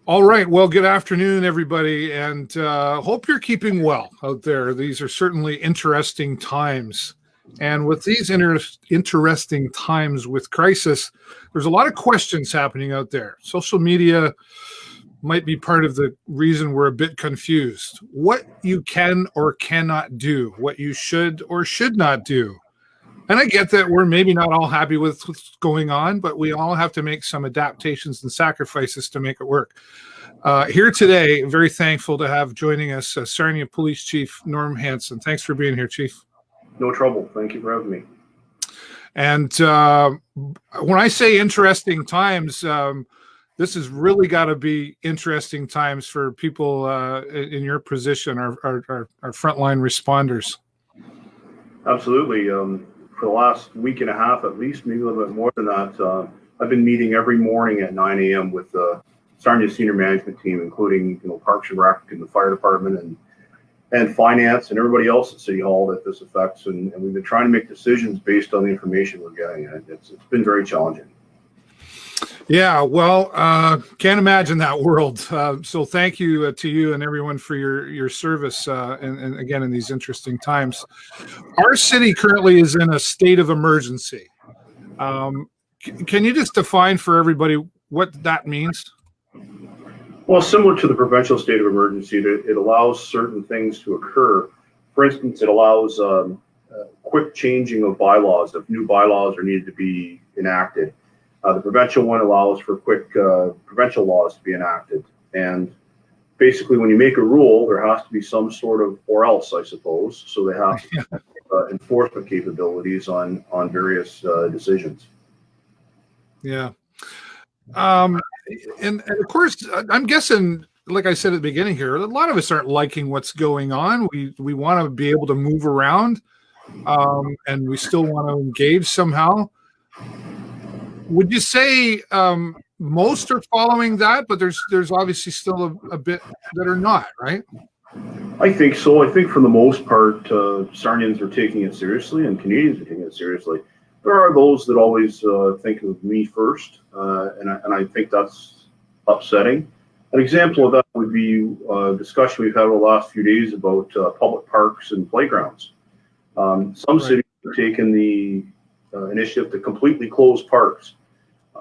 All right. Well, good afternoon, everybody, and hope you're keeping well out there. These are certainly interesting times. And with these interesting times with crisis, there's a lot of questions happening out there. Social media might be part of the reason we're a bit confused. What you can or cannot do, what you should or should not do. And I get that we're maybe not all happy with what's going on, but we all have to make some adaptations and sacrifices to make it work. Here today, very thankful to have joining us Sarnia Police Chief Norm Hansen. Thanks for being here, Chief. No trouble. Thank you for having me. And when I say interesting times, this has really got to be interesting times for people in your position, our frontline responders. Absolutely. For the last week and a half, at least, maybe a little bit more than that, I've been meeting every morning at 9 a.m. with the Sarnia senior management team, including Parks and Rec and the fire department and finance and everybody else at City Hall that this affects. And we've been trying to make decisions based on the information we're getting. And it's been very challenging. Yeah, well, can't imagine that world. So thank you to you and everyone for your service, and again, in these interesting times. Our city currently is in a state of emergency. Can you just define for everybody what that means? Well, similar to the provincial state of emergency, it allows certain things to occur. For instance, it allows quick changing of bylaws if new bylaws are needed to be enacted. The provincial one allows for quick provincial laws to be enacted. And basically, when you make a rule, there has to be some sort of, or else, I suppose, so they have enforcement capabilities on various decisions. Yeah. And of course, I'm guessing, like I said at the beginning here, a lot of us aren't liking what's going on. We want to be able to move around, and we still want to engage somehow. Would you say most are following that, but there's obviously still a bit that are not, right? I think so. I think for the most part, Sarnians are taking it seriously and Canadians are taking it seriously. There are those that always think of me first, and I think that's upsetting. An example of that would be a discussion we've had over the last few days about public parks and playgrounds. Some cities have taken the initiative to completely close parks.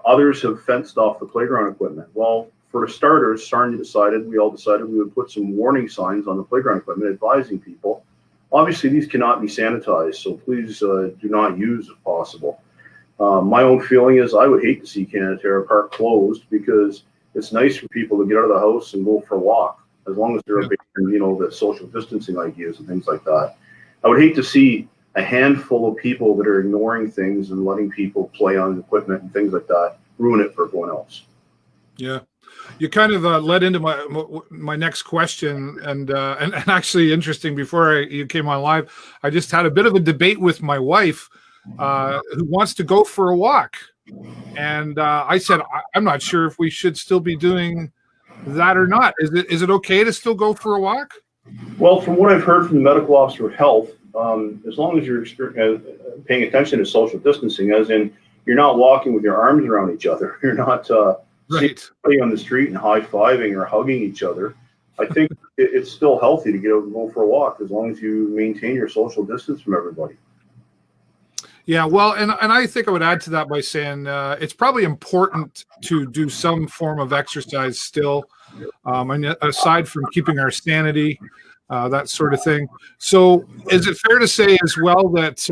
Others have fenced off the playground equipment. Well, for starters, Sarnia we all decided we would put some warning signs on the playground equipment advising people. Obviously, these cannot be sanitized, so please do not use if possible. My own feeling is I would hate to see Canada Park closed because it's nice for people to get out of the house and go for a walk, as long as they're obeying, the social distancing ideas and things like that. I would hate to see a handful of people that are ignoring things and letting people play on equipment and things like that ruin it for everyone else. Yeah, you kind of led into my next question, and actually interesting. Before you came on live, I just had a bit of a debate with my wife, who wants to go for a walk, and I said I'm not sure if we should still be doing that or not. Is it okay to still go for a walk? Well, from what I've heard from the medical officer of health, as long as you're paying attention to social distancing, as in you're not walking with your arms around each other, you're not sitting on the street and high-fiving or hugging each other, I think it's still healthy to get out and go for a walk as long as you maintain your social distance from everybody. Yeah, well, and I think I would add to that by saying it's probably important to do some form of exercise still, aside from keeping our sanity, that sort of thing. So is it fair to say as well that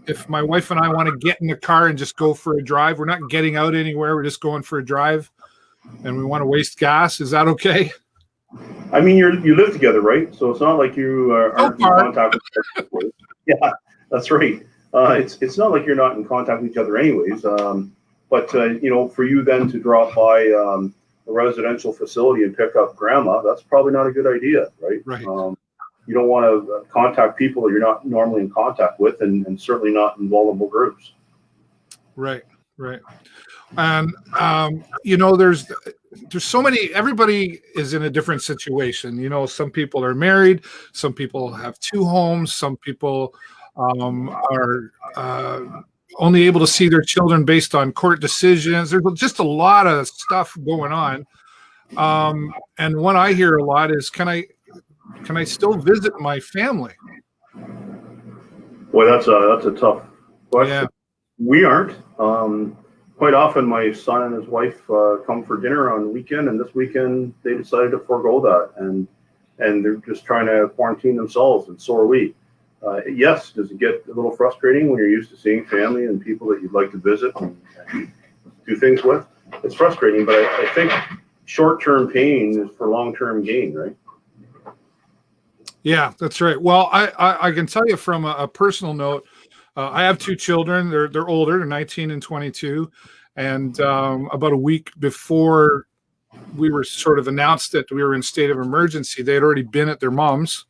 if my wife and I want to get in the car and just go for a drive, we're not getting out anywhere, we're just going for a drive, and we want to waste gas, is that okay? I mean, you live together, right? So it's not like you aren't in contact with each other. Yeah, that's right. It's not like you're not in contact with each other anyways. But for you then to drop by a residential facility and pick up grandma, that's probably not a good idea, right? Right. You don't want to contact people that you're not normally in contact with, and certainly not in vulnerable groups. Right. And there's so many. Everybody is in a different situation. Some people are married, some people have two homes, some people are only able to see their children based on court decisions. There's just a lot of stuff going on. And one I hear a lot is, can I still visit my family? Boy, that's a tough question. Yeah. We aren't. Quite often, my son and his wife come for dinner on the weekend, and this weekend they decided to forego that, and they're just trying to quarantine themselves, and so are we. Yes, does it get a little frustrating when you're used to seeing family and people that you'd like to visit and do things with? It's frustrating, but I think short-term pain is for long-term gain, right? Yeah, that's right. Well, I can tell you from a personal note, I have two children. They're older, they're 19 and 22. And about a week before we were sort of announced that we were in state of emergency, they had already been at their mom's,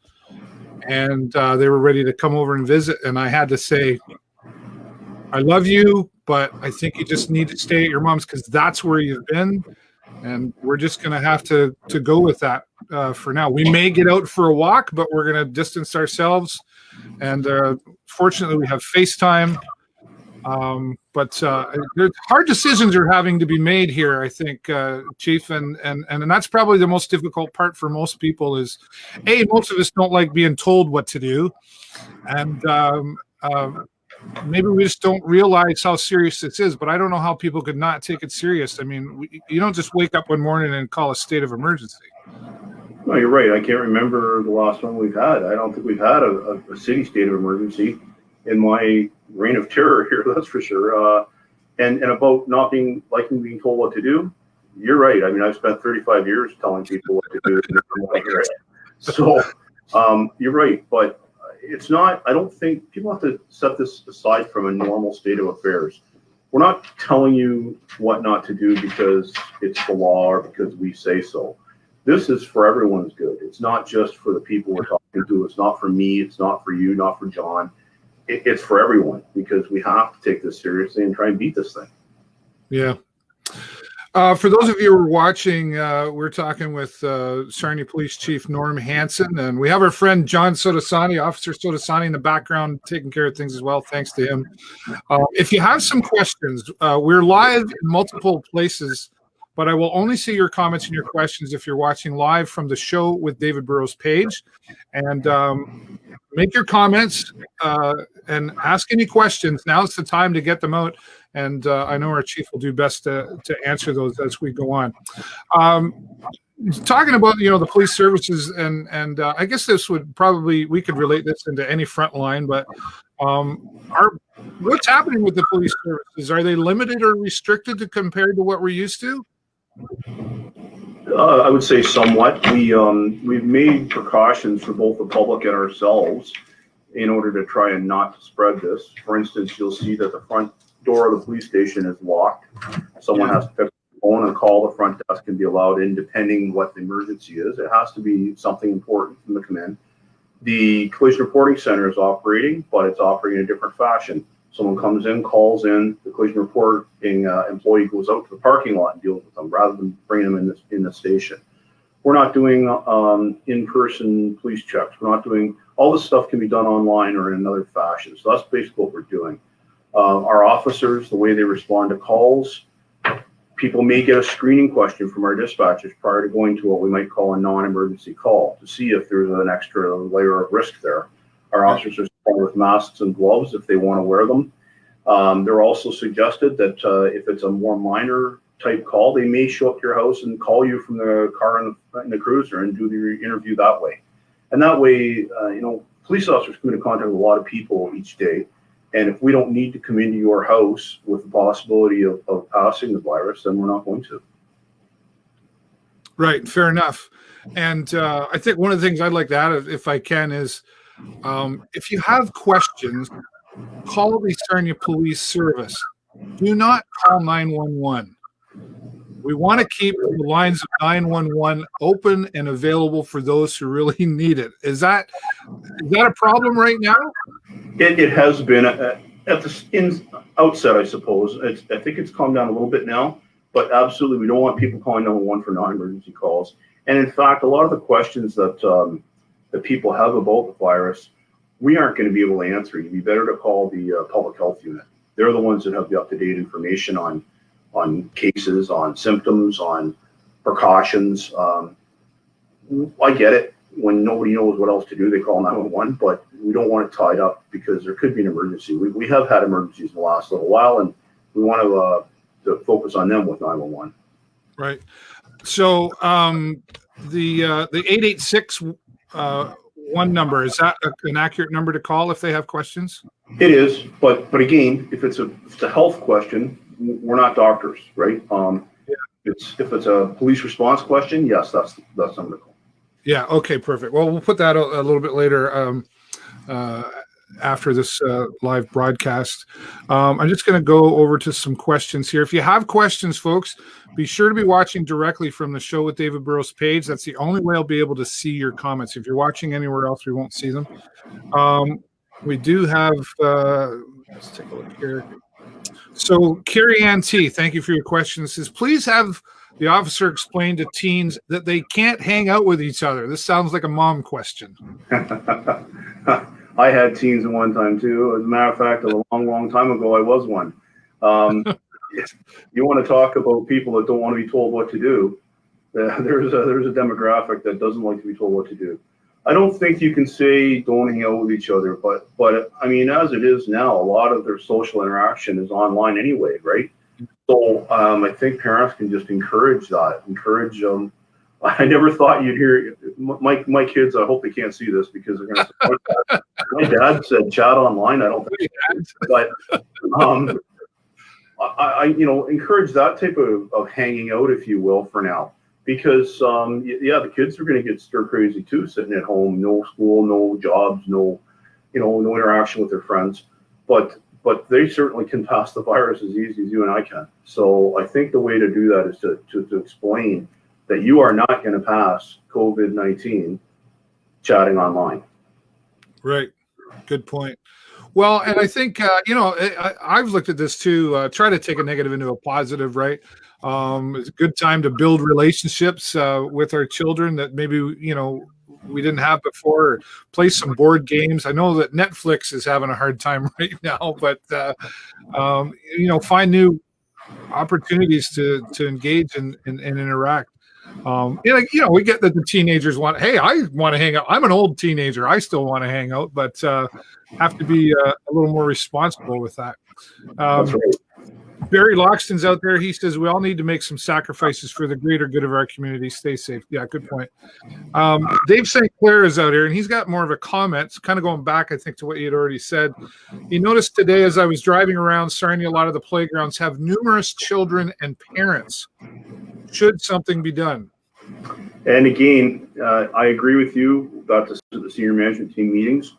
and they were ready to come over and visit. And I had to say, I love you, but I think you just need to stay at your mom's because that's where you've been. And we're just going to have to go with that for now. We may get out for a walk, but we're going to distance ourselves. And fortunately, we have FaceTime. But hard decisions are having to be made here, I think, Chief. And that's probably the most difficult part for most people is, most of us don't like being told what to do. And maybe we just don't realize how serious this is, but I don't know how people could not take it serious. I mean, you don't just wake up one morning and call a state of emergency. No, you're right. I can't remember the last one we've had. I don't think we've had a city state of emergency in my reign of terror here, that's for sure. And about not liking being told what to do, you're right. I mean, I've spent 35 years telling people what to do. So you're right, but it's not, I don't think people have to set this aside from a normal state of affairs. We're not telling you what not to do because it's the law or because we say so. This is for everyone's good. It's not just for the people we're talking to. It's not for me. It's not for you, not for John. It's for everyone because we have to take this seriously and try and beat this thing. Yeah. For those of you who are watching, we're talking with Sarnia Police Chief Norm Hansen, and we have our friend John Sottosanti, Officer Sottosanti, in the background taking care of things as well, thanks to him. If you have some questions, we're live in multiple places, but I will only see your comments and your questions if you're watching live from the Show with David Burrows page. And make your comments and ask any questions. Now's the time to get them out. And I know our chief will do best to answer those as we go on. Talking about, the police services, and I guess this would probably, we could relate this into any front line, but what's happening with the police services? Are they limited or restricted compared to what we're used to? I would say somewhat. We've made precautions for both the public and ourselves in order to try and not spread this. For instance, you'll see that the front door of the police station is locked. Someone has to pick up the phone and call the front desk and be allowed in, depending what the emergency is. It has to be something important from the command. The collision reporting center is operating, but it's operating in a different fashion. Someone comes in, calls in, the collision reporting employee goes out to the parking lot and deals with them rather than bringing them in the station. We're not doing in-person police checks. We're not doing, all this stuff can be done online or in another fashion. So that's basically what we're doing. Our officers, the way they respond to calls, people may get a screening question from our dispatchers prior to going to what we might call a non-emergency call to see if there's an extra layer of risk there. Our officers are supplied with masks and gloves if they want to wear them. They're also suggested that if it's a more minor type call, they may show up to your house and call you from the car in the cruiser and do the interview that way. And that way, police officers come into contact with a lot of people each day. And if we don't need to come into your house with the possibility of passing the virus, then we're not going to. Right. Fair enough. And I think one of the things I'd like to add, if I can, is if you have questions, call the Sarnia Police Service. Do not call 911. We want to keep the lines of 911 open and available for those who really need it. Is that a problem right now? It has been at the outset, I suppose. I think it's calmed down a little bit now, but absolutely, we don't want people calling 911 for non-emergency calls. And in fact, a lot of the questions that people have about the virus, we aren't going to be able to answer. It'd be better to call the public health unit. They're the ones that have the up-to-date information on cases, on symptoms, on precautions. I get it. When nobody knows what else to do, they call 911, but we don't want it tied up because there could be an emergency. We have had emergencies in the last little while, and we want to focus on them with 911. Right. So the 886 one number, is that an accurate number to call if they have questions? It is, but again, if it's a health question, we're not doctors, right? If it's a police response question, yes, that's something to call. Yeah. Okay. Perfect. Well, we'll put that a little bit later after this live broadcast. I'm just going to go over to some questions here. If you have questions, folks, be sure to be watching directly from the Show with David Burrows page. That's the only way I'll be able to see your comments. If you're watching anywhere else, we won't see them. We do have, let's take a look here. So Carrie Ann T, thank you for your question. Says, please have the officer explain to teens that they can't hang out with each other. This sounds like a mom question. I had teens at one time too. As a matter of fact, a long time ago, I was one. You want to talk about people that don't want to be told what to do? There's a demographic that doesn't like to be told what to do. I don't think you can say don't hang out with each other, but I mean, as it is now, a lot of their social interaction is online anyway, right? So I think parents can just encourage that. I never thought you'd hear my kids. I hope they can't see this because they're going to support that. My dad said chat online. I don't think, but I encourage that type of hanging out, if you will, for now. Because the kids are going to get stir crazy too, sitting at home, no school, no jobs, no interaction with their friends. But they certainly can pass the virus as easy as you and I can. So I think the way to do that is to explain that you are not going to pass COVID-19 chatting online. Right. Good point. Well, and I think, I've looked at this too, try to take a negative into a positive, right? It's a good time to build relationships with our children that maybe, we didn't have before, or play some board games. I know that Netflix is having a hard time right now, but, find new opportunities to engage and interact. We get that the teenagers I want to hang out. I'm an old teenager. I still want to hang out, but have to be a little more responsible with that. That's right. Barry Loxton's out there. He says we all need to make some sacrifices for the greater good of our community. Stay safe. Yeah, good point. Dave St. Clair is out here, and he's got more of a comment, kind of going back, I think, to what you had already said. He noticed today as I was driving around Sarnia, a lot of the playgrounds have numerous children and parents. Should something be done? And again, I agree with you about the senior management team meetings.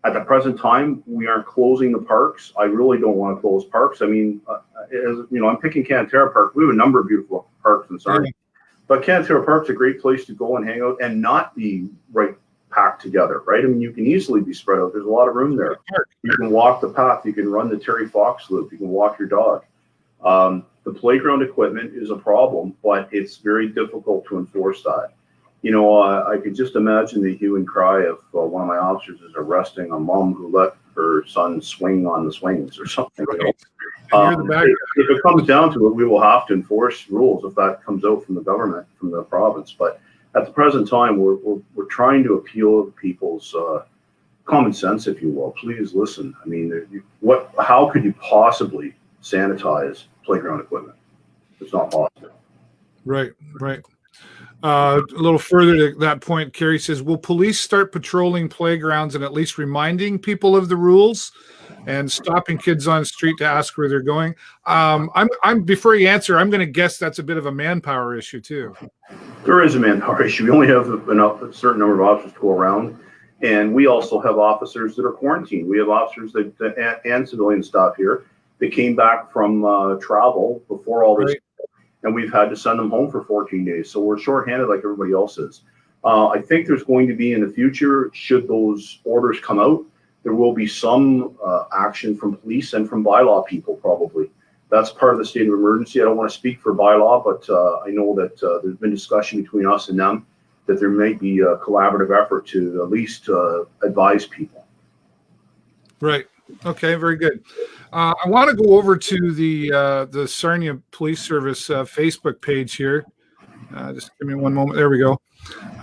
At the present time, we aren't closing the parks. I really don't want to close parks. I mean, I'm picking Cantera Park. We have a number of beautiful parks in Sarnia, but Cantera Park's a great place to go and hang out and not be packed together, right? I mean, you can easily be spread out. There's a lot of room there. You can walk the path. You can run the Terry Fox loop. You can walk your dog. The playground equipment is a problem, but it's very difficult to enforce that. I could just imagine the hue and cry of one of my officers is arresting a mom who let her son swing on the swings or something. If it comes down to it, we will have to enforce rules if that comes out from the government, from the province. But at the present time, we're trying to appeal to people's common sense, if you will. Please listen. I mean, how could you possibly sanitize playground equipment? It's not possible. Right. A little further to that point, Carrie says, will police start patrolling playgrounds and at least reminding people of the rules and stopping kids on the street to ask where they're going? I'm before you answer, I'm going to guess that's a bit of a manpower issue too. There is a manpower issue. We only have a certain number of officers to go around. And we also have officers that are quarantined. We have officers and civilian staff here that came back from travel before all this. Right. And we've had to send them home for 14 days. So we're shorthanded like everybody else is. I think there's going to be in the future, should those orders come out, there will be some action from police and from bylaw people probably. That's part of the state of emergency. I don't want to speak for bylaw, but I know that there's been discussion between us and them that there might be a collaborative effort to at least advise people. Right. Okay, very good. I want to go over to the Sarnia Police Service Facebook page here. Just give me one moment. There we go.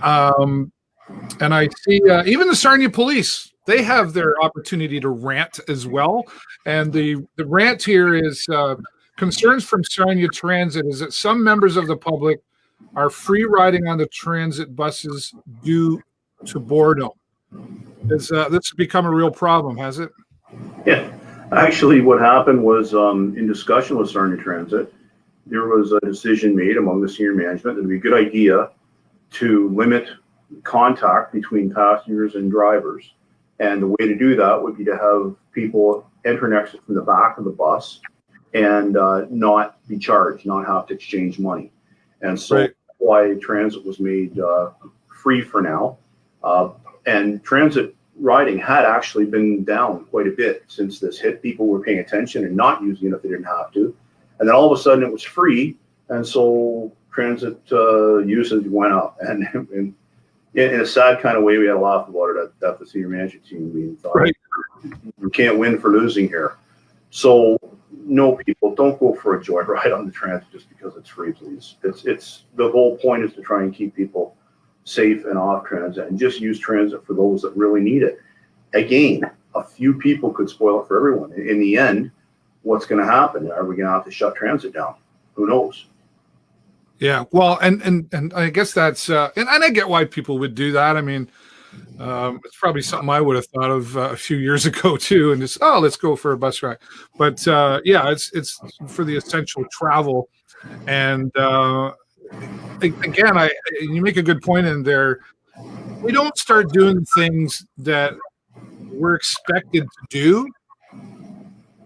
And I see even the Sarnia Police, they have their opportunity to rant as well. And the rant here is concerns from Sarnia Transit is that some members of the public are free riding on the transit buses due to boredom. This has become a real problem, has it? Yeah, actually, what happened was in discussion with Sarnia Transit, there was a decision made among the senior management that it would be a good idea to limit contact between passengers and drivers. And the way to do that would be to have people enter and exit from the back of the bus and not be charged, not have to exchange money. And so Right. why transit was made free for now. And transit riding had actually been down quite a bit since this hit. People were paying attention and not using it if they didn't have to. And then all of a sudden it was free. And so transit usage went up. And in a sad kind of way, we had a laugh about it at the senior management team. We thought, Right. we can't win for losing here. So no, people, don't go for a joyride on the transit just because it's free, please. It's the whole point is to try and keep people safe and off transit, and just use transit for those that really need it. Again, a few people could spoil it for everyone. In the end, what's going to happen? Are we going to have to shut transit down? Who knows? Yeah. Well, and I guess that's and I get why people would do that. I mean, it's probably something I would have thought of a few years ago too, and just let's go for a bus ride. But yeah, it's for the essential travel, and again, you make a good point in there. We don't start doing things that we're expected to do.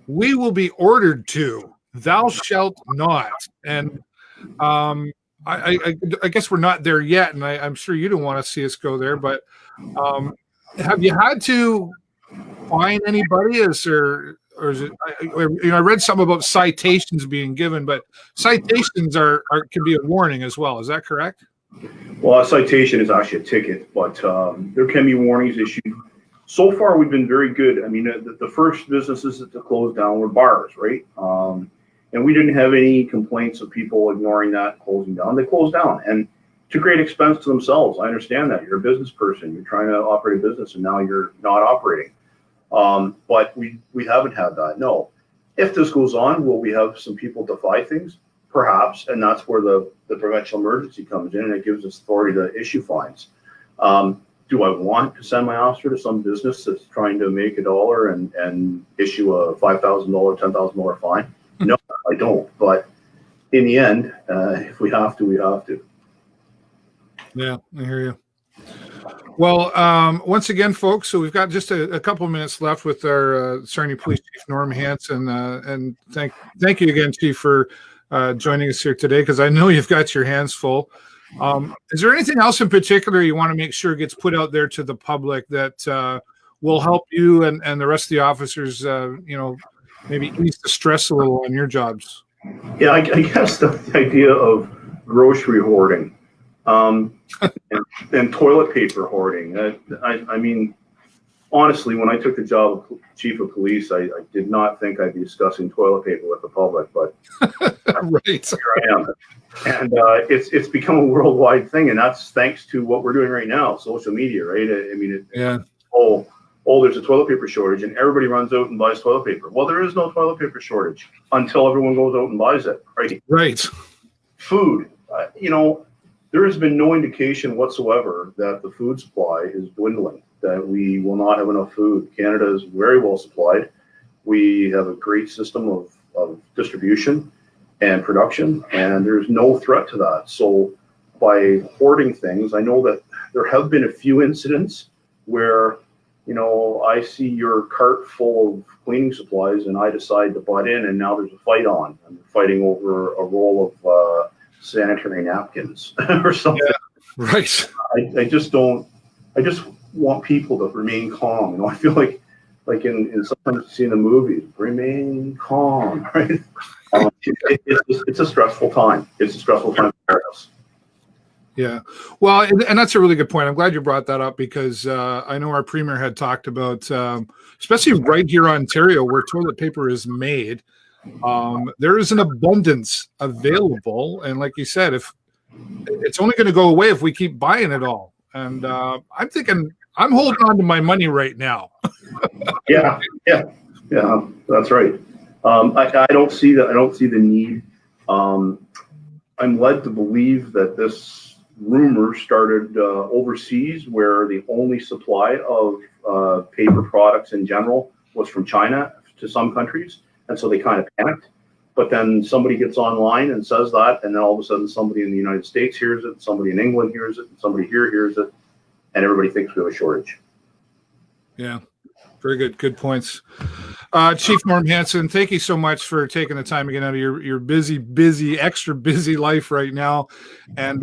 We will be ordered to. Thou shalt not. And I guess we're not there yet, and I'm sure you don't want to see us go there. But have you had to fine anybody? Is there, or is it? I read something about citations being given, but citations can be a warning as well. Is that correct? Well, a citation is actually a ticket, but there can be warnings issued. So far, we've been very good. I mean, the first businesses to close down were bars, right? And we didn't have any complaints of people ignoring that, closing down. They closed down, and to great expense to themselves. I understand that. You're a business person. You're trying to operate a business, and now you're not operating. But we haven't had that, no. If this goes on, will we have some people defy things? Perhaps, and that's where the provincial emergency comes in, and it gives us authority to issue fines. Do I want to send my officer to some business that's trying to make $1 and issue a $5,000, $10,000 fine? No, I don't. But in the end, if we have to, we have to. Yeah, I hear you. Well, once again, folks, so we've got just a couple of minutes left with our Sarnia Police Chief Norm Hansen, and thank you again, Chief, for joining us here today, because I know you've got your hands full. Is there anything else in particular you want to make sure gets put out there to the public that will help you and the rest of the officers, maybe ease the stress a little on your jobs? Yeah, I guess the idea of grocery hoarding and toilet paper hoarding. I mean, honestly, when I took the job of chief of police, I did not think I'd be discussing toilet paper with the public, but right. Here I am. And it's become a worldwide thing, and that's thanks to what we're doing right now, social media, right? I mean, yeah. Oh, there's a toilet paper shortage, and everybody runs out and buys toilet paper. Well, there is no toilet paper shortage until everyone goes out and buys it, right? Right. Food, there has been no indication whatsoever that the food supply is dwindling, that we will not have enough food. Canada is very well supplied. We have a great system of distribution and production, and there's no threat to that. So by hoarding things, I know that there have been a few incidents where, I see your cart full of cleaning supplies and I decide to butt in, and now there's a fight on. I'm fighting over a roll of sanitary napkins or something. Yeah, right. I just want people to remain calm. I feel like in sometimes you see in the movies, remain calm, right? It's a stressful time. It's a stressful time for us. Yeah. Well, and that's a really good point. I'm glad you brought that up because I know our premier had talked about, especially right here in Ontario where toilet paper is made, there is an abundance available. And like you said, if it's only going to go away if we keep buying it all. And I'm thinking I'm holding on to my money right now. Yeah, that's right. I don't see that. I don't see the need. I'm led to believe that this rumor started overseas, where the only supply of paper products in general was from China to some countries, and so they kind of panicked. But then somebody gets online and says that, and then all of a sudden somebody in the United States hears it, somebody in England hears it, and somebody here hears it, and everybody thinks we have a shortage. Yeah, very good. Good points. Chief Norm Hansen, thank you so much for taking the time again out of your busy, extra busy life right now. And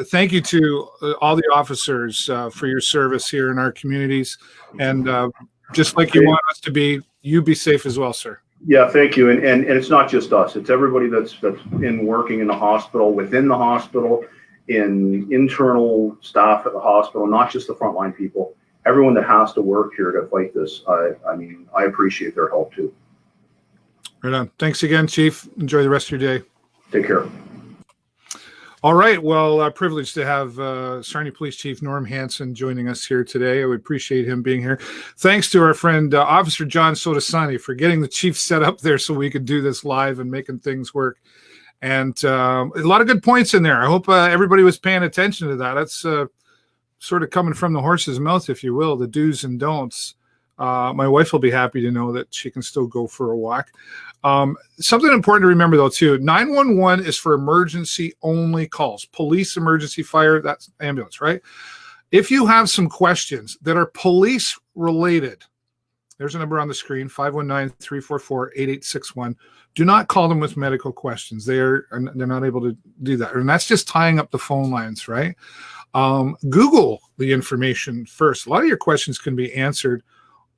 thank you to all the officers for your service here in our communities. And just like you want us to be, you be safe as well, sir. Yeah, thank you. And it's not just us. It's everybody that's in working in the hospital, within the hospital, in internal staff at the hospital, not just the frontline people. Everyone that has to work here to fight this, I mean, I appreciate their help too. Right on. Thanks again, Chief. Enjoy the rest of your day. Take care. All right. Well, privileged to have Sarnia Police Chief Norm Hansen joining us here today. I would appreciate him being here. Thanks to our friend Officer John Sottosanti for getting the chief set up there so we could do this live and making things work. And a lot of good points in there. I hope everybody was paying attention to that. That's sort of coming from the horse's mouth, if you will, the do's and don'ts. My wife will be happy to know that she can still go for a walk. Something important to remember, though, too, 911 is for emergency only calls. Police, emergency, fire, that's ambulance, right? If you have some questions that are police related, there's a number on the screen, 519-344-8861. Do not call them with medical questions. They're not able to do that. And that's just tying up the phone lines, right? Google the information first. A lot of your questions can be answered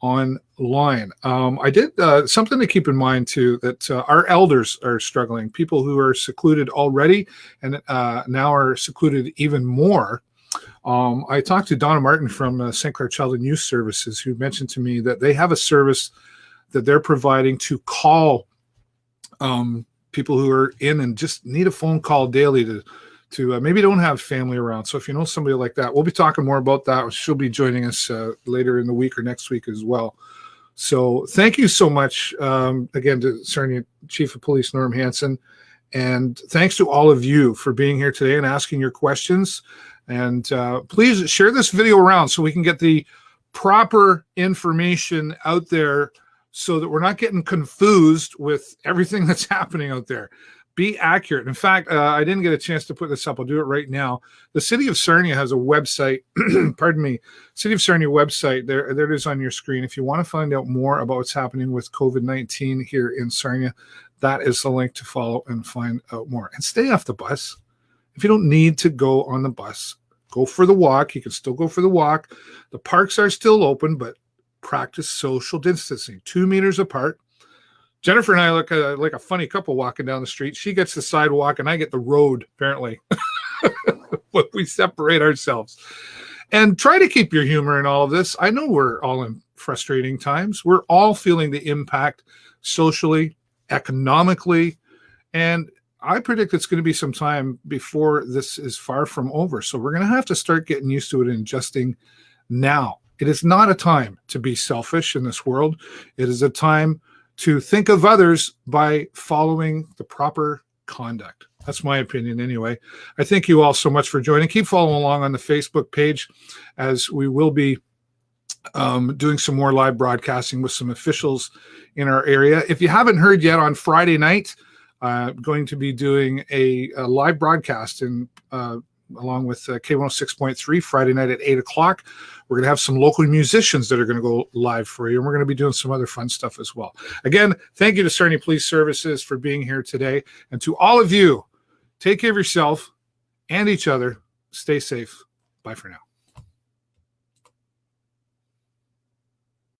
online. I did something to keep in mind too, that our elders are struggling, people who are secluded already and now are secluded even more. I talked to Donna Martin from St. Clair Child and Youth Services, who mentioned to me that they have a service that they're providing to call people who are in and just need a phone call daily to maybe don't have family around. So if you know somebody like that, we'll be talking more about that. She'll be joining us later in the week or next week as well. So thank you so much again to Sarnia Chief of Police Norm Hansen. And thanks to all of you for being here today and asking your questions. And please share this video around so we can get the proper information out there so that we're not getting confused with everything that's happening out there. Be accurate. In fact, I didn't get a chance to put this up. I'll do it right now. The City of Sarnia has a website. Pardon me. City of Sarnia website. There it is on your screen. If you want to find out more about what's happening with COVID-19 here in Sarnia, that is the link to follow and find out more. And stay off the bus. If you don't need to go on the bus, go for the walk. You can still go for the walk. The parks are still open, but practice social distancing, 2 meters apart. Jennifer and I look like a funny couple walking down the street. She gets the sidewalk and I get the road, apparently. But we separate ourselves. And try to keep your humor in all of this. I know we're all in frustrating times. We're all feeling the impact socially, economically, and I predict it's going to be some time before this is far from over. So we're going to have to start getting used to it and adjusting now. It is not a time to be selfish in this world. It is a time to think of others by following the proper conduct. That's my opinion anyway. I thank you all so much for joining. Keep following along on the Facebook page as we will be doing some more live broadcasting with some officials in our area. If you haven't heard yet, on Friday night, going to be doing a live broadcast along with K106.3 Friday night at 8 o'clock. We're going to have some local musicians that are going to go live for you, and we're going to be doing some other fun stuff as well. Again, thank you to Sarnia Police Services for being here today. And to all of you, take care of yourself and each other. Stay safe. Bye for now.